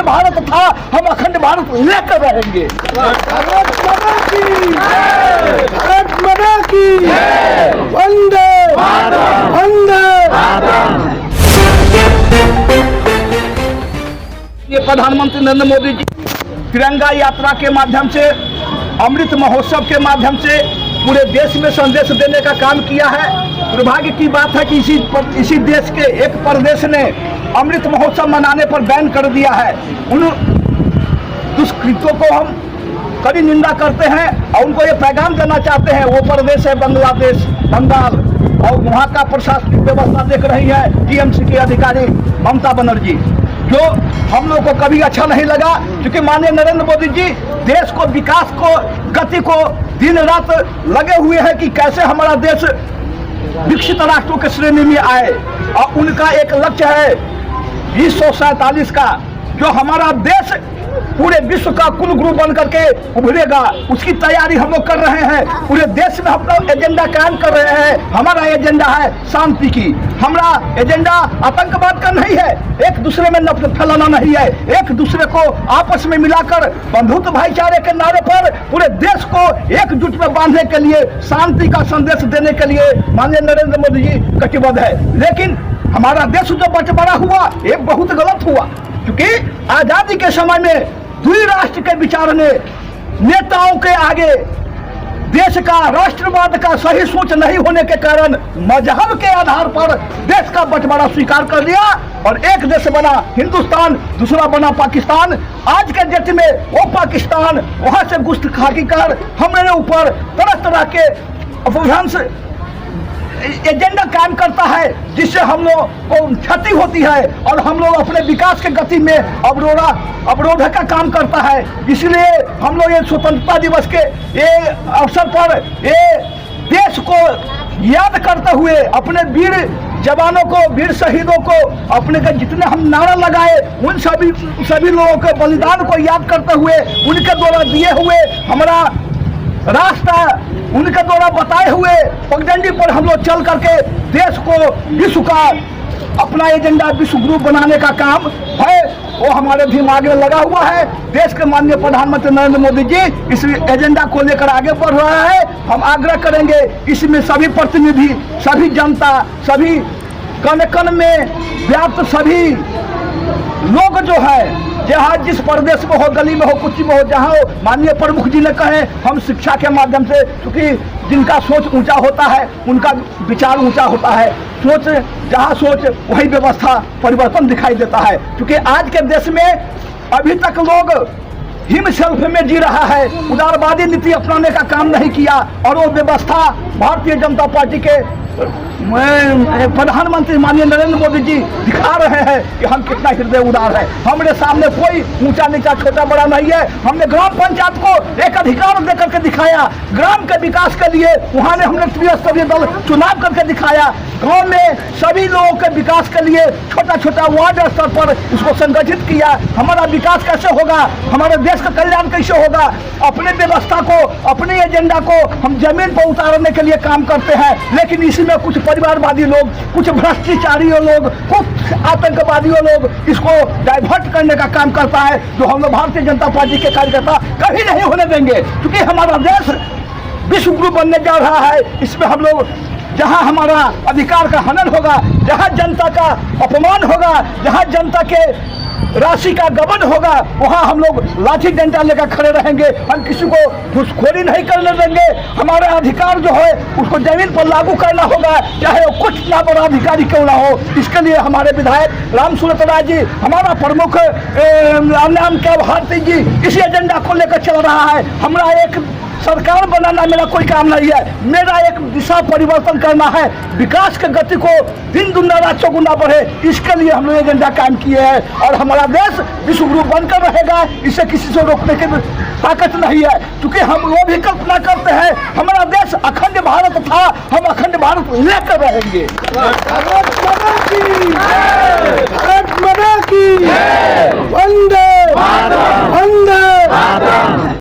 भारत था, हम अखंड भारत लेकर रहेंगे। वंदे वंदे। ये प्रधानमंत्री नरेंद्र मोदी जी तिरंगा यात्रा के माध्यम से, अमृत महोत्सव के माध्यम से पूरे देश में संदेश देने का काम किया है। दुर्भाग्य की बात है कि इसी देश के एक प्रदेश ने अमृत महोत्सव मनाने पर बैन कर दिया है। उन दुष्कृत्यों को हम कड़ी निंदा करते हैं और उनको ये पैगाम देना चाहते हैं। वो प्रदेश है बांग्लादेश, बंगाल, और वहाँ का प्रशासनिक व्यवस्था देख रही है टीएमसी के अधिकारी ममता बनर्जी, जो हम लोग को कभी अच्छा नहीं लगा, क्योंकि माननीय नरेंद्र मोदी जी देश को, विकास को, गति को दिन रात लगे हुए हैं कि कैसे हमारा देश विकसित राष्ट्रों के श्रेणी में आए। और उनका एक लक्ष्य है 2047 का, जो हमारा देश पूरे विश्व का कुल गुरु बन करके उभरेगा, उसकी तैयारी हम लोग कर रहे हैं। पूरे देश में हम लोग एजेंडा कायम कर रहे हैं। हमारा एजेंडा है शांति की, हमारा एजेंडा आतंकवाद का नहीं है, एक दूसरे में नफरत फैलाना नहीं है, एक दूसरे को आपस में मिलाकर बंधुत्व भाईचारे के नारे पर पूरे देश को एकजुट में बांधने के लिए, शांति का संदेश देने के लिए माननीय नरेंद्र मोदी जी कटिबद्ध है। लेकिन हमारा देश जो बंटवारा हुआ, ये बहुत गलत हुआ, क्योंकि आजादी के समय में द्विराष्ट्र के विचार ने नेताओं के आगे देश का, राष्ट्रवाद का सही सोच नहीं होने के कारण मजहब के आधार पर देश का बंटवारा स्वीकार कर लिया और एक देश बना हिंदुस्तान, दूसरा बना पाकिस्तान। आज के डेट में वो पाकिस्तान वहां से गुस्ताखी कर हमारे ऊपर तरह तरह के अपभ्रंश एजेंडा कायम करता है, जिससे हम लोग को क्षति होती है और हम लोग अपने विकास के गति में अवरोध का काम करता है। इसलिए हम लोग ये स्वतंत्रता दिवस के ये अवसर पर ये देश को याद करते हुए अपने वीर जवानों को, वीर शहीदों को, अपने के जितने हम नारा लगाए उन सभी लोगों के बलिदान को याद करते हुए, उनके द्वारा दिए हुए हमारा रास्ता, उनके द्वारा बताए हुए पगडंडी पर हम लोग चल करके देश को विश्व का अपना एजेंडा विश्व गुरु बनाने का काम है, वो हमारे दिमाग में लगा हुआ है। देश के माननीय प्रधानमंत्री नरेंद्र मोदी जी इस एजेंडा को लेकर आगे बढ़ रहा है। हम आग्रह करेंगे इसमें सभी प्रतिनिधि, सभी जनता, सभी कण कण में व्याप्त सभी लोग जो है, जहाँ जिस प्रदेश में हो, गली में हो, कुची में हो, जहाँ हो, माननीय प्रमुख जी ने कहे हम शिक्षा के माध्यम से, क्योंकि जिनका सोच ऊंचा होता है उनका विचार ऊंचा होता है, सोच जहाँ सोच वही व्यवस्था परिवर्तन दिखाई देता है। क्योंकि आज के देश में अभी तक लोग हिमशैल में जी रहा है, उदारवादी नीति अपनाने का काम नहीं किया और वो व्यवस्था भारतीय जनता पार्टी के प्रधानमंत्री माननीय नरेंद्र मोदी जी दिखा रहे हैं कि हम कितना हृदय उदार है। हमारे सामने कोई ऊंचा नीचा छोटा बड़ा नहीं है। हमने ग्राम पंचायत को एक अधिकार देकर के दिखाया, ग्राम के विकास के लिए वहाँ ने हमने त्रिस्तरीय दल चुनाव करके दिखाया, गांव में सभी लोगों के विकास के लिए छोटा छोटा वार्ड स्तर पर इसको संगठित किया। हमारा विकास कैसे होगा, हमारे देश का कल्याण कैसे होगा, अपने व्यवस्था को, अपने एजेंडा को हम जमीन पर उतारने के लिए काम करते हैं। लेकिन इसमें कुछ परिवारवादी लोग, कुछ भ्रष्टाचारी लोग, कुछ आतंकवादियों लोग इसको डाइवर्ट करने का काम करता है, जो हम लोग भारतीय जनता पार्टी के कार्यकर्ता कभी नहीं होने देंगे। क्योंकि हमारा देश विश्व गुरु बनने जा रहा है। इसमें हम लोग जहां हमारा अधिकार का हनन होगा, जहां जनता का अपमान होगा, जहां जनता के राशि का गबन होगा, वहां हम लोग लाठी डंडा लेकर खड़े रहेंगे। हम किसी को घुसखोरी नहीं करने देंगे। हमारा अधिकार जो है उसको जमीन पर लागू करना होगा, चाहे वो कुछ ना बड़ा अधिकारी क्यों ना हो। इसके लिए हमारे विधायक रामसूरत राय जी, हमारा प्रमुख नाम क्या भारती जी इस एजेंडा को लेकर चल रहा है। हमारा एक सरकार बनाना मेरा कोई काम नहीं है, मेरा एक दिशा परिवर्तन करना है, विकास के गति को दिन दुगना रात चौगुना बढ़े, इसके लिए हम लोग एजेंडा कायम किए हैं। और हमारा देश विश्व गुरु बनकर रहेगा, इसे किसी से रोकने की ताकत नहीं है। क्योंकि हम वो भी कल्पना करते हैं हमारा देश अखंड भारत था, हम अखंड भारत लेकर रहेंगे। वंदे वंदे।